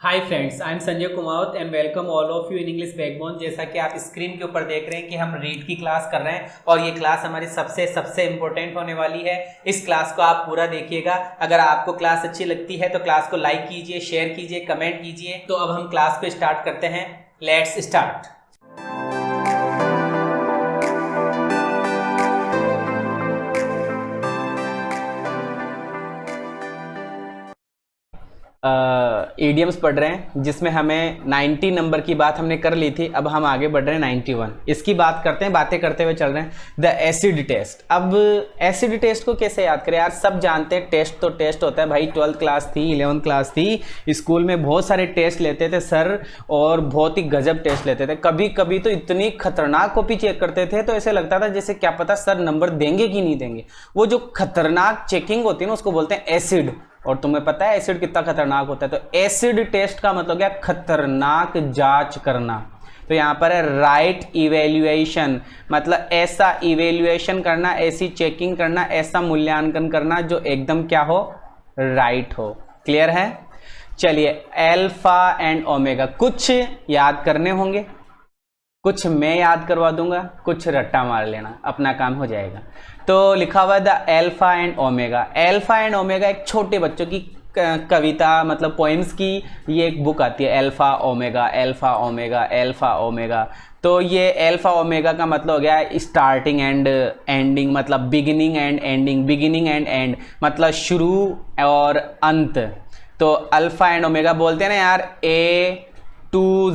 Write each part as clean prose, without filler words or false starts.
Hi friends, I am Sanjay Kumawat and welcome all of you in English backbone. जैसा कि आप screen के ऊपर देख रहे हैं कि हम रीड की क्लास कर रहे हैं और ये क्लास हमारी सबसे इम्पोर्टेंट होने वाली है। इस क्लास को आप पूरा देखिएगा। अगर आपको क्लास अच्छी लगती है तो क्लास को लाइक कीजिए, शेयर कीजिए, कमेंट कीजिए। तो अब हम क्लास को स्टार्ट करते हैं। Let's start. ईडियम्स पढ़ रहे हैं जिसमें हमें 90 नंबर की बात हमने कर ली थी। अब हम आगे बढ़ रहे हैं 91 इसकी बात करते हैं। बातें करते हुए चल रहे हैं द एसिड टेस्ट। अब एसिड टेस्ट को कैसे याद करें यार? सब जानते हैं टेस्ट तो टेस्ट होता है भाई। 12th क्लास थी, 11th क्लास थी, स्कूल में बहुत सारे टेस्ट लेते थे सर और बहुत ही गजब टेस्ट लेते थे। कभी कभी तो इतनी खतरनाक कॉपी चेक करते थे तो ऐसे लगता था जैसे क्या पता सर नंबर देंगे कि नहीं देंगे। वो जो खतरनाक चेकिंग होती है ना उसको बोलते हैं एसिड। और तुम्हें पता है एसिड कितना खतरनाक होता है? तो एसिड टेस्ट का मतलब क्या? खतरनाक जांच करना। तो यहां पर है राइट इवेल्युएशन, मतलब ऐसा इवेल्युएशन करना, ऐसी चेकिंग करना, ऐसा मूल्यांकन करना जो एकदम क्या हो, राइट हो। क्लियर है? चलिए, अल्फा एंड ओमेगा कुछ याद करने होंगे, कुछ मैं याद करवा दूंगा, कुछ रट्टा मार लेना, अपना काम हो जाएगा। तो लिखा हुआ the alpha and omega. Alpha and omega एक छोटे बच्चों की कविता, मतलब पोएम्स की ये एक बुक आती है, alpha omega alpha omega alpha omega. तो ये अल्फा ओमेगा का मतलब हो गया स्टार्टिंग एंड एंडिंग, मतलब beginning and ending, beginning and and मतलब शुरू और अंत। तो अल्फा एंड ओमेगा बोलते हैं ना यार, ए टू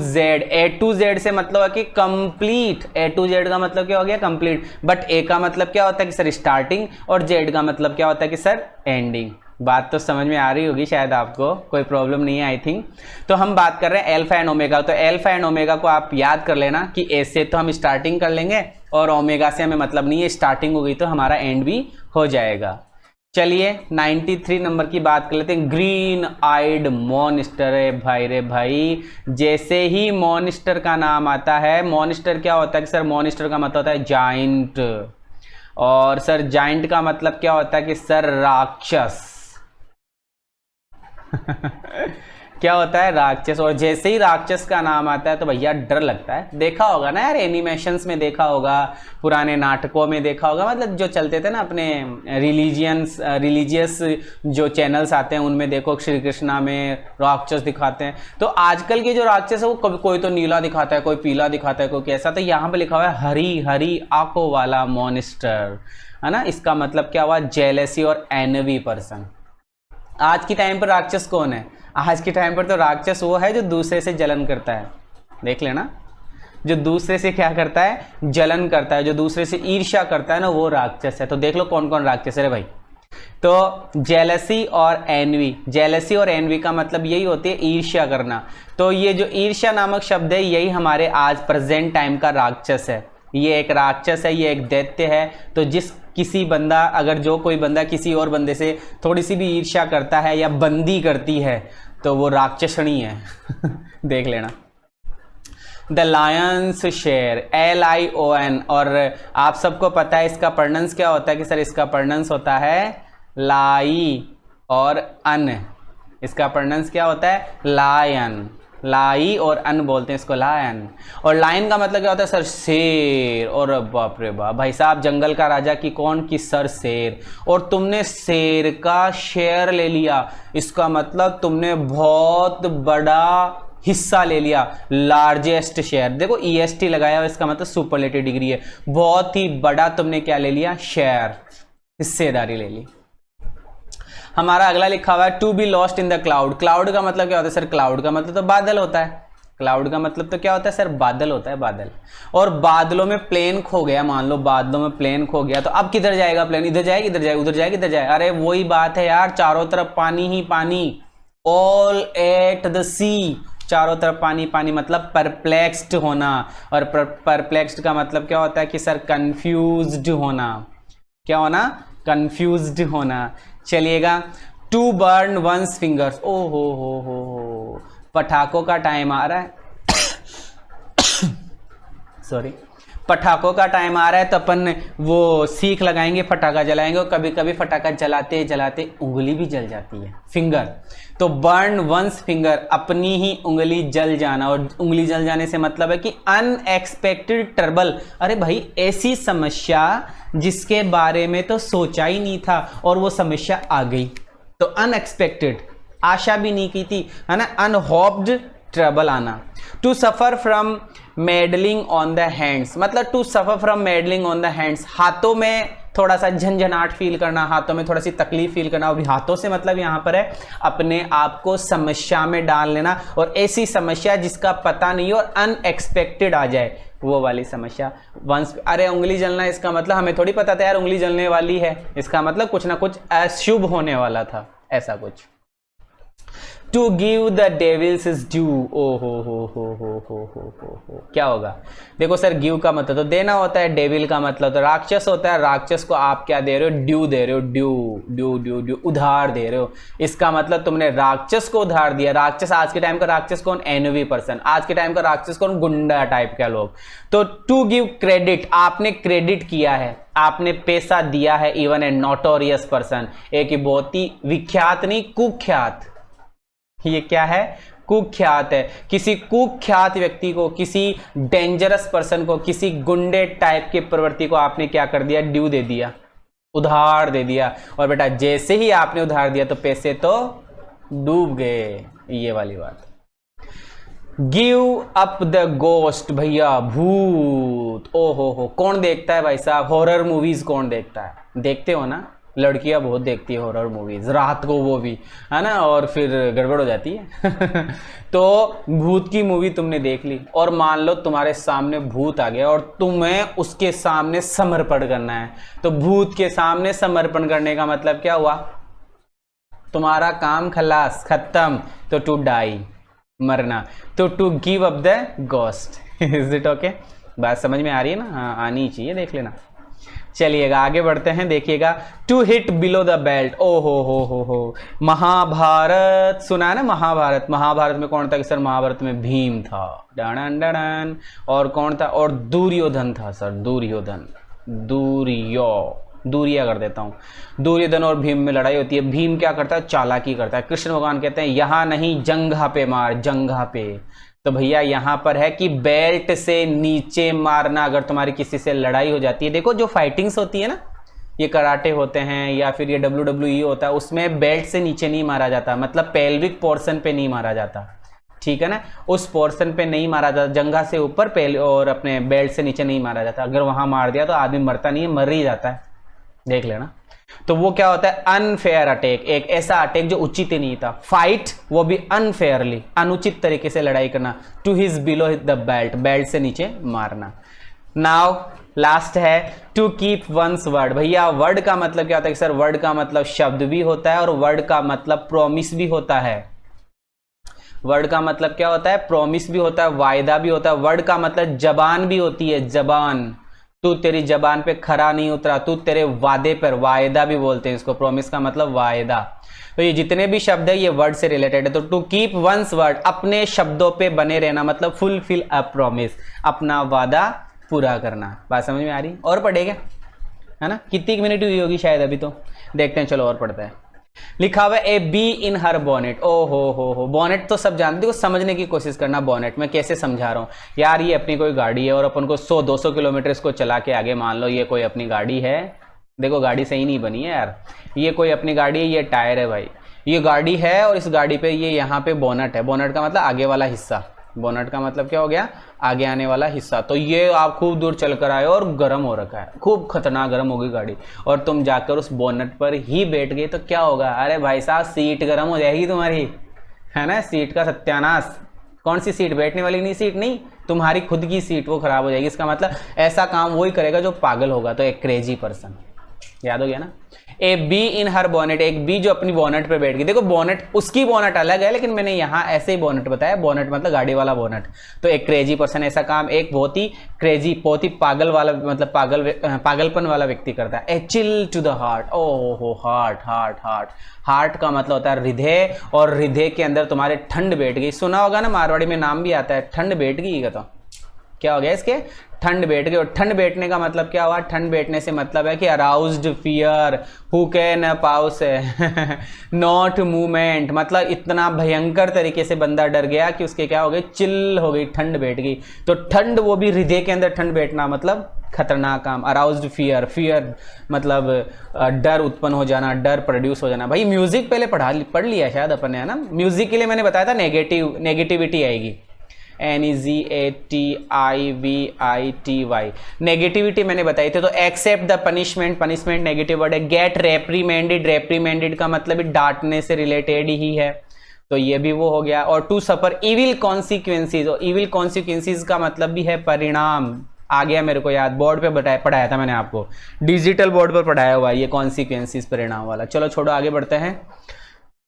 जेड से मतलब है कि कंप्लीट। ए टू जेड का मतलब क्या हो गया? कंप्लीट। बट ए का मतलब क्या होता है कि सर स्टार्टिंग, और जेड का मतलब क्या होता है कि सर एंडिंग। बात तो समझ में आ रही होगी शायद आपको, कोई प्रॉब्लम नहीं है आई थिंक। तो हम बात कर रहे हैं अल्फा एंड ओमेगा। तो अल्फा एंड ओमेगा को आप याद कर लेना कि ए से तो हम स्टार्टिंग कर लेंगे और ओमेगा से हमें मतलब नहीं है, स्टार्टिंग हो गई तो हमारा एंड भी हो जाएगा। चलिए 93 नंबर की बात कर लेते हैं। ग्रीन आइड मॉन्स्टर। है भाई रे भाई, जैसे ही मॉन्स्टर का नाम आता है, मॉन्स्टर क्या होता है कि सर मॉन्स्टर का मतलब होता है जाइंट। और सर जाइंट का मतलब क्या होता है कि सर राक्षस। क्या होता है? राक्षस। और जैसे ही राक्षस का नाम आता है तो भैया डर लगता है। देखा होगा ना यार, एनिमेशंस में देखा होगा, पुराने नाटकों में देखा होगा, मतलब जो चलते थे ना अपने रिलीजियस जो चैनल्स आते हैं उनमें देखो, श्री कृष्णा में राक्षस दिखाते हैं। तो आजकल के जो राक्षस है वो कभी कोई तो नीला दिखाता है, कोई पीला दिखाता है, कोई कैसा। तो यहाँ पे लिखा हुआ है हरी हरी आंखों वाला मॉन्स्टर, है ना। इसका मतलब क्या हुआ? जेलेसी और एनवी पर्सन। आज की टाइम पर राक्षस कौन है? आज के टाइम पर तो राक्षस वो है जो दूसरे से जलन करता है। देख लेना, जो दूसरे से क्या करता है? जलन करता है, जो दूसरे से ईर्ष्या करता है ना, वो राक्षस है। तो देख लो कौन कौन राक्षस है रे भाई। तो जेलसी और एनवी, जेलसी और एनवी का मतलब यही होती है ईर्ष्या करना। तो ये जो ईर्ष्या नामक शब्द है यही हमारे आज प्रेजेंट टाइम का राक्षस है। ये एक राक्षस है, ये एक दैत्य है। तो जिस किसी बंदा, अगर जो कोई बंदा किसी और बंदे से थोड़ी सी भी ईर्ष्या करता है या बंदी करती है तो वो राक्षसणी है। देख लेना। The Lions share, LION। और आप सबको पता है इसका प्रोनाउंस क्या होता है कि सर इसका प्रोनाउंस होता है लाई और अन। इसका प्रोनाउंस क्या होता है? लायन। लाई और अन बोलते हैं इसको, लायन। और लायन का मतलब क्या होता है? सर शेर। और बाप रे बाप भाई साहब, जंगल का राजा की कौन? की सर शेर। और तुमने शेर का शेयर ले लिया, इसका मतलब तुमने बहुत बड़ा हिस्सा ले लिया, लार्जेस्ट शेयर। देखो EST लगाया हुआ, इसका मतलब सुपरलेटिव डिग्री है। बहुत ही बड़ा तुमने क्या ले लिया? शेयर, हिस्सेदारी ले ली। हमारा अगला लिखा हुआ है to be lost in the cloud. Cloud का मतलब क्या होता है सर? क्लाउड का मतलब तो बादल होता है। क्लाउड का मतलब तो क्या होता है सर? बादल होता है, बादल। और बादलों में प्लेन खो गया, मान लो बादलों में प्लेन खो गया, तो अब किधर जाएगा प्लेन? इधर जाएगा, इधर जाएगा, उधर जाएगा, इधर जाएगा। अरे वही बात है यार, चारों तरफ पानी ही पानी। ऑल एट द सी, चारों तरफ पानी पानी, मतलब परप्लेक्स्ड होना। और परप्लेक्स्ड का मतलब क्या होता है कि सर कंफ्यूज्ड होना। क्या होना? कंफ्यूज्ड होना। चलिएगा, टू बर्न वंस फिंगर्स। ओ हो, पटाखों का टाइम आ रहा है। सॉरी, पटाखों का टाइम आ रहा है तो अपन वो सीख लगाएंगे, फटाखा जलाएंगे, और कभी कभी फटाखा जलाते जलाते उंगली भी जल जाती है, फिंगर। तो बर्न वंस फिंगर, अपनी ही उंगली जल जाना। और उंगली जल जाने से मतलब है कि अनएक्सपेक्टेड ट्रबल, अरे भाई ऐसी समस्या जिसके बारे में तो सोचा ही नहीं था और वो समस्या आ गई। तो अनएक्सपेक्टेड, आशा भी नहीं की थी, है ना। अनहोप्ड ट्रबल आना। To suffer from meddling on the hands, मतलब to suffer from meddling on the hands, हाथों में थोड़ा सा झंझनाट फील करना, हाथों में थोड़ा सी तकलीफ फील करना। अभी हाथों से मतलब यहां पर है अपने आप को समस्या में डाल लेना, और ऐसी समस्या जिसका पता नहीं और अनएक्सपेक्टेड आ जाए, वो वाली समस्या। वंस, अरे उंगली जलना, इसका मतलब हमें थोड़ी पता था यार उंगली जलने वाली है, इसका मतलब कुछ ना कुछ अशुभ होने वाला था, ऐसा कुछ। To give the devil's is due, ओ हो, क्या होगा? देखो सर, गिव का मतलब तो देना होता है, डेविल का मतलब तो राक्षस होता है। राक्षस को आप क्या दे रहे हो? ड्यू दे रहे हो, ड्यू, उधार दे रहे हो। इसका मतलब तुमने राक्षस को उधार दिया। राक्षस, आज के टाइम का राक्षस कौन? Envy person. आज के टाइम का राक्षस कौन? गुंडा टाइप का लोग। तो टू गिव क्रेडिट, आपने क्रेडिट किया है, आपने पैसा दिया है। इवन ए नोटोरियस पर्सन, एक बहुत ही विख्यात नहीं कुख्यात, ये क्या है? कुख्यात है। किसी कुख्यात व्यक्ति को, किसी डेंजरस पर्सन को, किसी गुंडे टाइप के प्रवृत्ति को आपने क्या कर दिया? ड्यू दे दिया, उधार दे दिया। और बेटा जैसे ही आपने उधार दिया तो पैसे तो डूब गए, ये वाली बात। गिव अप द गोस्ट, भैया भूत, ओ हो, कौन देखता है भाई साहब हॉरर मूवीज? कौन देखता है? देखते हो ना, लड़कियां बहुत देखती है हॉरर मूवीज, रात को वो भी, है ना, और फिर गड़बड़ हो जाती है। तो भूत की मूवी तुमने देख ली, और मान लो तुम्हारे सामने भूत आ गया और तुम्हें उसके सामने समर्पण करना है। तो भूत के सामने समर्पण करने का मतलब क्या हुआ? तुम्हारा काम खलास, खत्म। तो टू डाई, मरना। तो to give up the ghost, is it okay? बात समझ में आ रही है ना? हाँ, आनी चाहिए, देख लेना। चलिएगा आगे बढ़ते हैं, देखिएगा। To hit below the belt, ओ हो, महाभारत सुना है ना? महाभारत, महाभारत में कौन था कि सर? महाभारत में भीम था, डन डन। और कौन था? और दुर्योधन था सर, दुर्योधन, दूरिया कर देता हूं। दुर्योधन और भीम में लड़ाई होती है। भीम क्या करता है? चालाकी करता है। कृष्ण भगवान कहते हैं यहां नहीं, जंघा पे मार, जंघा पे। तो भैया यहां पर है कि बेल्ट से नीचे मारना अगर तुम्हारी किसी से लड़ाई हो जाती है। देखो जो फाइटिंग्स होती है ना, ये कराटे होते हैं या फिर ये WWE होता है, उसमें बेल्ट से नीचे नहीं मारा जाता, मतलब पेल्विक पोर्शन पे नहीं मारा जाता, ठीक है ना? उस पोर्शन पे नहीं मारा जाता, जंघा से ऊपर और अपने बेल्ट से नीचे नहीं मारा जाता। अगर वहां मार दिया तो आदमी मरता नहीं है, मर ही जाता है, देख लेना। तो वो क्या होता है? अनफेयर अटैक, एक ऐसा अटैक जो उचित ही नहीं था। फाइट, वो भी अनफेयरली, अनुचित तरीके से लड़ाई करना। To hit below the belt, belt से नीचे मारना। नाउ लास्ट है टू कीप वंस वर्ड। भैया वर्ड का मतलब क्या होता है? सर वर्ड का मतलब शब्द भी होता है और वर्ड का मतलब प्रॉमिस भी होता है। वर्ड का मतलब क्या होता है? प्रॉमिस भी होता है, वायदा भी होता है। वर्ड का मतलब जबान भी होती है, जबान। तू तेरी जबान पे खरा नहीं उतरा, तू तेरे वादे पर, वायदा भी बोलते हैं इसको, प्रॉमिस का मतलब वायदा। तो ये जितने भी शब्द है ये वर्ड से रिलेटेड है। तो टू कीप वंस वर्ड, अपने शब्दों पे बने रहना, मतलब फुलफिल अ प्रॉमिस, अपना वादा पूरा करना। बात समझ में आ रही? और पढ़ेगा, है ना? कितनी मिनट हुई होगी शायद अभी, तो देखते हैं, चलो और पढ़ते हैं। लिखा हुआ A be in her bonnet, ओ हो, बोनेट तो सब जानते हो, समझने की कोशिश करना। बोनेट में कैसे समझा रहा हूं यार, ये अपनी कोई गाड़ी है और अपन को 100-200 किलोमीटर इसको चला के आगे, मान लो ये कोई अपनी गाड़ी है। देखो गाड़ी सही नहीं बनी है यार, ये कोई अपनी गाड़ी है, ये टायर है भाई, ये गाड़ी है और इस गाड़ी पे ये यहाँ पे बोनट है। बोनट का मतलब आगे वाला हिस्सा, बोनट का मतलब क्या हो गया? आगे आने वाला हिस्सा। तो ये आप खूब दूर चल कर आए और गर्म हो रखा है, खूब खतरनाक गर्म हो गई गाड़ी, और तुम जाकर उस बोनट पर ही बैठ गए तो क्या होगा? अरे भाई साहब सीट गर्म हो जाएगी तुम्हारी, है ना? सीट का सत्यानाश। कौन सी सीट? बैठने वाली नहीं, सीट नहीं, तुम्हारी खुद की सीट, वो खराब हो जाएगी। इसका मतलब ऐसा काम वही करेगा जो पागल होगा। तो एक क्रेजी पर्सन, याद हो गया ना? A be in her bonnet, एक बी जो अपनी बोनेट पे बैठ गई। देखो बोनेट, उसकी बोनेट अलग है, लेकिन मैंने यहां ऐसे ही बोनेट बताया, बोनेट मतलब गाड़ी वाला बोनेट। तो एक क्रेजी पर्सन ऐसा काम एक बहुत ही क्रेजी, बहुत ही पागल वाला, मतलब पागलपन वाला व्यक्ति करता है। ए चिल टू द हार्ट, ओ हो, हार्ट, हार्ट, हार्ट, हार्ट का मतलब होता है हृदय, और हृदय के अंदर तुम्हारे ठंड बैठ गई। सुना होगा ना, मारवाड़ी में नाम भी आता है, ठंड बैठ गई का। तो क्या हो गया इसके, ठंड बैठ गई। और ठंड बैठने का मतलब क्या हुआ, ठंड बैठने से मतलब है कि अराउज्ड फियर, हु कैन पाउस है नॉट मूवमेंट, मतलब इतना भयंकर तरीके से बंदा डर गया कि उसके क्या हो गई, चिल हो गई, ठंड बैठ गई। तो ठंड, वो भी हृदय के अंदर ठंड बैठना मतलब खतरनाक काम। अराउज्ड फियर, फियर मतलब डर उत्पन्न हो जाना, डर प्रोड्यूस हो जाना। भाई म्यूजिक पहले पढ़ लिया शायद अपन ने, है ना। म्यूजिक के लिए मैंने बताया था नेगेटिविटी आएगी, NEGATIVITY, नेगेटिविटी मैंने बताई थी। तो accept the punishment, punishment negative word है। गेट रेप्रीमेंडेड, रेप्रीमेंडेड का मतलब डांटने से रिलेटेड ही है, तो ये भी वो हो गया। और टू सफर इविल कॉन्सिक्वेंसीज, और इविल कॉन्सिक्वेंसीज का मतलब भी है परिणाम। आ गया मेरे को याद, बोर्ड पे पढ़ाया था मैंने आपको, डिजिटल बोर्ड पर पढ़ाया हुआ ये कॉन्सिक्वेंसीज, परिणाम वाला। चलो छोड़ो, आगे बढ़ते हैं।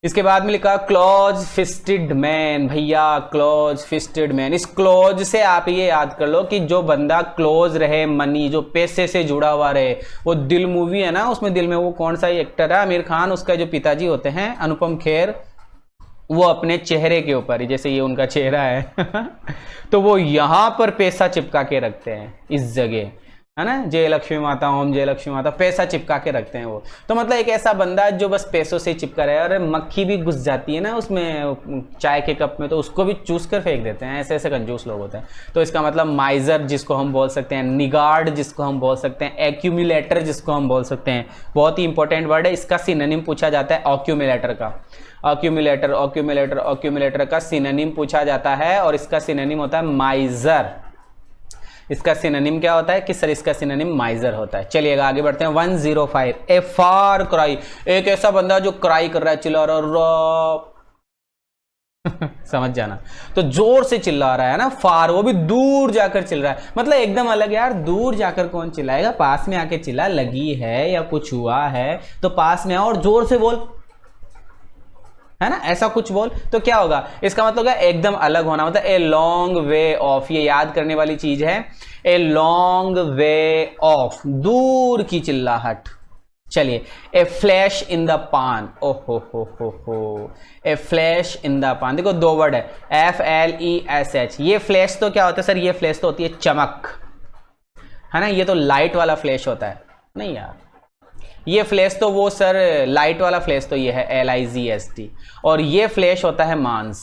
इसके बाद में लिखा क्लोज फिस्टेड मैन। भैया क्लोज फिस्टेड मैन, इस क्लोज से आप ये याद कर लो कि जो बंदा क्लोज रहे, मनी, जो पैसे से जुड़ा हुआ रहे। वो दिल मूवी है ना, उसमें दिल में वो कौन सा एक्टर है, आमिर खान, उसका जो पिताजी होते हैं अनुपम खेर, वो अपने चेहरे के ऊपर ही, जैसे ये उनका चेहरा है तो वो यहां पर पैसा चिपका के रखते हैं इस जगह, है ना। जय लक्ष्मी माता, ओम जय लक्ष्मी माता, पैसा चिपका के रखते हैं वो। तो मतलब एक ऐसा बंदा जो बस पैसों से चिपका रहे, और मक्खी भी घुस जाती है ना उसमें चाय के कप में, तो उसको भी चूस कर फेंक देते हैं। ऐसे ऐसे कंजूस लोग होते हैं। तो इसका मतलब माइजर जिसको हम बोल सकते हैं, निगार्ड जिसको हम बोल सकते हैं, एक्यूमुलेटर जिसको हम बोल सकते हैं, बहुत ही इंपॉर्टेंट वर्ड है। इसका सिनोनिम पूछा जाता है ऑक्यूमुलेटर का। ऑक्यूमुलेटर, ऑक्यूमुलेटर, ऑक्यूमुलेटर का सिनोनिम पूछा जाता है, और इसका सिनोनिम होता है माइजर। इसका सिनोनिम क्या होता है कि सर इसका सिनोनिम माइजर होता है। चलिएगा आगे बढ़ते हैं। 105 ए फार क्राई, एक ऐसा बंदा जो क्राई कर रहा है, चिल्ला रहा समझ जाना, तो जोर से चिल्ला रहा है ना, फार, वो भी दूर जाकर चिल्ला रहा है, मतलब एकदम अलग। यार दूर जाकर कौन चिल्लाएगा, पास में आके चिल्ला, लगी है या कुछ हुआ है तो पास में आओ और जोर से बोल, है ना, ऐसा कुछ बोल। तो क्या होगा, इसका मतलब है एकदम अलग होना, मतलब ए लॉन्ग वे ऑफ, ये याद करने वाली चीज है। ए लॉन्ग वे ऑफ, दूर की चिल्लाहट। चलिए, ए फ्लैश इन द पान, ओहो हो, ए फ्लैश इन द पान। देखो दो वर्ड है, FLESH। ये फ्लैश तो क्या होता है सर, ये फ्लैश तो होती है चमक, है ना। ये तो लाइट वाला फ्लैश होता है, नहीं यार, ये फ्लैश तो वो सर लाइट वाला फ्लैश तो ये है LIGST, और ये फ्लैश होता है मांस।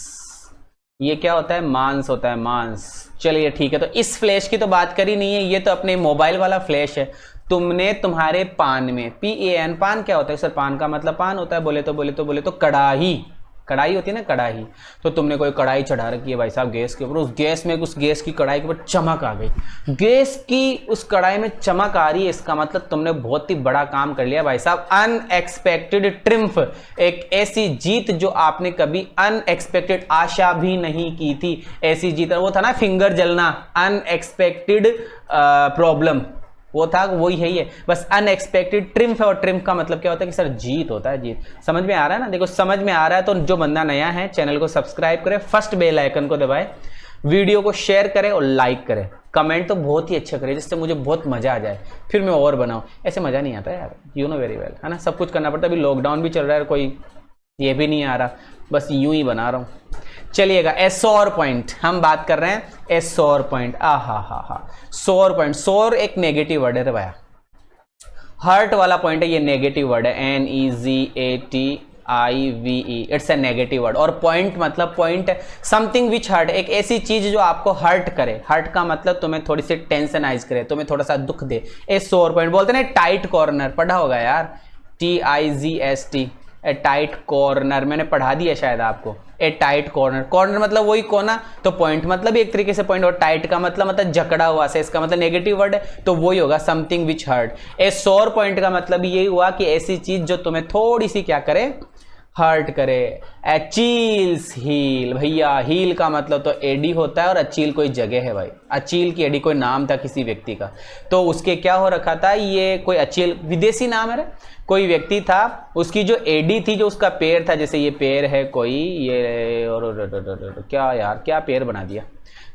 ये क्या होता है, मांस होता है, मांस। चलिए ठीक है, तो इस फ्लैश की तो बात करी नहीं है, ये तो अपने मोबाइल वाला फ्लैश है। तुमने तुम्हारे पान में, PAN, पान क्या होता है सर, पान का मतलब पान होता है, बोले तो कड़ाही, कढ़ाई होती है ना, कढ़ाई। तो तुमने कोई कढ़ाई चढ़ा रखी है भाई साहब गैस के ऊपर, उस गैस में, उस गैस की कढ़ाई के ऊपर चमक आ गई, गैस की उस कढ़ाई में चमक आ रही है, इसका मतलब तुमने बहुत ही बड़ा काम कर लिया भाई साहब। अनएक्सपेक्टेड ट्रिम्फ, एक ऐसी जीत जो आपने कभी अनएक्सपेक्टेड, आशा भी नहीं की थी, ऐसी जीत। वो था ना फिंगर जलना, अनएक्सपेक्टेड प्रॉब्लम, वो था, वही है ये, बस अनएक्सपेक्टेड ट्रिम्फ है। और ट्रिम्फ का मतलब क्या होता है कि सर जीत होता है, जीत। समझ में आ रहा है ना, देखो समझ में आ रहा है तो जो बंदा नया है चैनल को सब्सक्राइब करे, फर्स्ट बेल आइकन को दबाए, वीडियो को शेयर करें और लाइक करें, कमेंट तो बहुत ही अच्छा करें जिससे मुझे बहुत मजा आ जाए, फिर मैं और बनाऊं। ऐसे मजा नहीं आता यार, यू नो वेरी वेल, है ना, सब कुछ करना पड़ता है। अभी लॉकडाउन भी चल रहा है, कोई ये भी नहीं आ रहा, बस यूं ही बना रहा हूं। चलिएगा, ए सौर पॉइंट हम बात कर रहे हैं, ए सौर पॉइंट, सौर पॉइंट। सौर एक नेगेटिव वर्ड है रे भैया, हर्ट वाला पॉइंट है, ये नेगेटिव वर्ड है, NEGATIVE, it's a negative word. और पॉइंट मतलब पॉइंट समथिंग विच हर्ट, एक ऐसी चीज जो आपको हर्ट करे, हर्ट का मतलब तुम्हें थोड़ी सी टेंशनाइज करे, तुम्हें थोड़ा सा दुख दे। ए सोर पॉइंट बोलते ना, टाइट कॉर्नर, पढ़ा होगा यार, TIGST, ए टाइट कॉर्नर, मैंने पढ़ा दिया शायद आपको। ए टाइट कॉर्नर, कॉर्नर मतलब वही कोना, तो पॉइंट मतलब एक तरीके से पॉइंट, और टाइट का मतलब जकड़ा हुआ से, इसका मतलब नेगेटिव वर्ड है, तो वही होगा समथिंग विच हर्ट। ए सोर पॉइंट का मतलब यही हुआ कि ऐसी चीज जो तुम्हें थोड़ी सी क्या करे, हर्ट करे। अचील्स हील, भैया हील का मतलब तो एडी होता है, और अचील कोई जगह है भाई, अचील की एडी कोई नाम था किसी व्यक्ति का, तो उसके क्या हो रखा था, ये कोई अचील विदेशी नाम है, कोई व्यक्ति था, उसकी जो एडी थी, जो उसका पैर था, जैसे ये पैर है कोई, ये और क्या यार, क्या पैर बना दिया,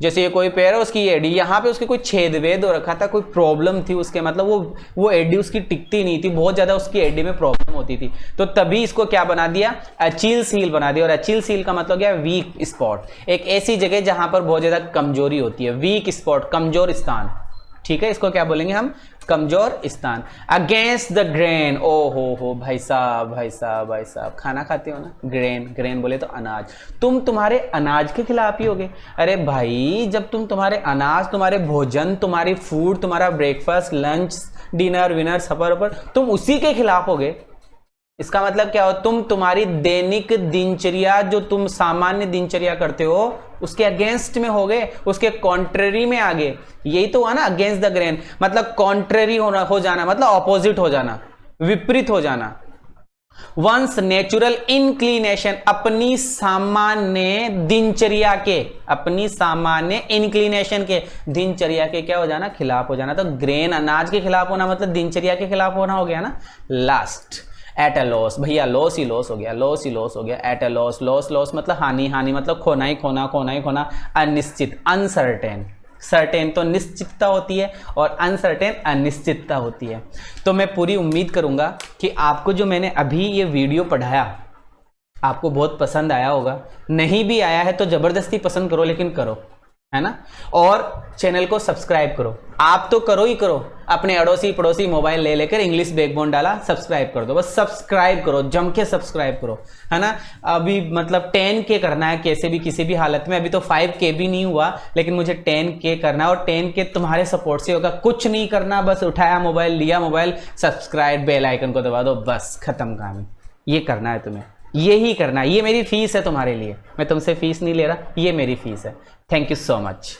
जैसे ये कोई पैर है, उसकी एडी, यहाँ पे उसकी कोई छेद वेद हो रखा था, कोई प्रॉब्लम थी उसके, मतलब वो एडी उसकी टिकती नहीं थी, बहुत ज्यादा उसकी एडी में प्रॉब्लम खत्म होती थी, तो तभी इसको क्या बना दिया, अचील सील बना दिया। और अचील सील का मतलब क्या है, वीक स्पॉट, एक ऐसी जगह जहां पर बहुत ज्यादा कमजोरी होती है, वीक स्पॉट, कमजोर स्थान, ठीक है, इसको क्या बोलेंगे हम, कमजोर स्थान। अगेंस्ट द ग्रेन, ओ हो भाई साहब, भाई साहब, भाई साहब, खाना खाते हो ना, ग्रेन, ग्रेन बोले तो अनाज, तुम तुम्हारे अनाज के खिलाफ ही होगे। अरे भाई, जब तुम तुम्हारे अनाज, तुम्हारे भोजन, तुम्हारी फूड, तुम्हारा ब्रेकफास्ट, लंच, डिनर, विनर, सफर पर, तुम उसी के खिलाफ होगे, इसका मतलब क्या हो, तुम तुम्हारी दैनिक दिनचर्या, जो तुम सामान्य दिनचर्या करते हो, उसके अगेंस्ट में हो गए, उसके कॉन्ट्रेरी में आगे। यही तो हुआ ना अगेंस्ट द ग्रेन, मतलब कॉन्ट्रेरी हो जाना, मतलब ऑपोजिट हो जाना, विपरीत हो जाना। वंस नेचुरल इंक्लिनेशन, अपनी सामान्य दिनचर्या के, अपनी सामान्य इंक्लिनेशन के, दिनचर्या के क्या हो जाना, खिलाफ हो जाना। तो ग्रेन अनाज के खिलाफ होना मतलब दिनचर्या के खिलाफ होना हो गया ना। लास्ट, एट अ लॉस, भैया लॉस ही लॉस हो गया, लॉस ही लॉस हो गया। At a loss, loss loss मतलब हानि, हानि मतलब खोना ही खोना, खोना ही खोना। अनिश्चित, अनसर्टेन, सर्टेन तो निश्चितता होती है और अनसर्टेन अनिश्चितता होती है। तो मैं पूरी उम्मीद करूंगा कि आपको जो मैंने अभी ये वीडियो पढ़ाया आपको बहुत पसंद आया होगा। नहीं भी आया है तो जबरदस्ती पसंद करो, लेकिन करो, है ना। और चैनल को सब्सक्राइब करो, आप तो करो ही करो, अपने अड़ोसी पड़ोसी मोबाइल ले लेकर इंग्लिश बैकबोन डाला, सब्सक्राइब कर दो, बस सब्सक्राइब करो, जम के सब्सक्राइब करो, है ना। अभी मतलब 10K करना है कैसे भी, किसी भी हालत में। अभी तो 5K भी नहीं हुआ, लेकिन मुझे 10K करना है, और 10K तुम्हारे सपोर्ट से होगा। कुछ नहीं करना, बस उठाया मोबाइल, लिया मोबाइल, सब्सक्राइब, बेल आइकन को दबा दो, बस खत्म काम। ये करना है तुम्हें, यही करना है। ये मेरी फीस है तुम्हारे लिए, मैं तुमसे फीस नहीं ले रहा, ये मेरी फीस है। Thank you so much.